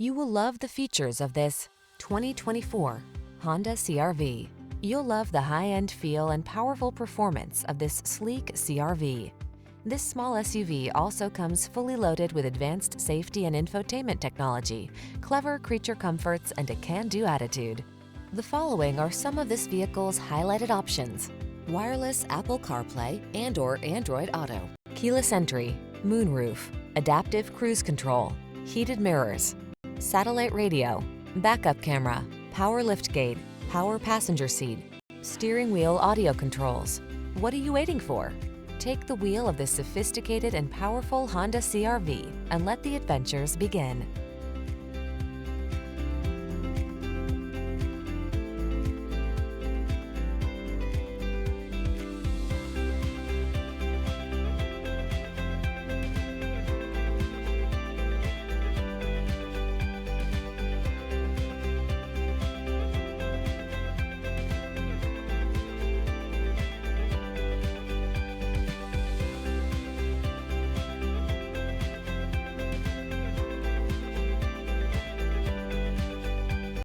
You will love the features of this 2024 Honda CR-V. You'll love the high-end feel and powerful performance of this sleek CR-V. This small SUV also comes fully loaded with advanced safety and infotainment technology, clever creature comforts, and a can-do attitude. The following are some of this vehicle's highlighted options: wireless Apple CarPlay and/or Android Auto, keyless entry, moonroof, adaptive cruise control, heated mirrors, satellite radio, backup camera, power liftgate, power passenger seat, steering wheel audio controls. What are you waiting for? Take the wheel of this sophisticated and powerful Honda CR-V and let the adventures begin.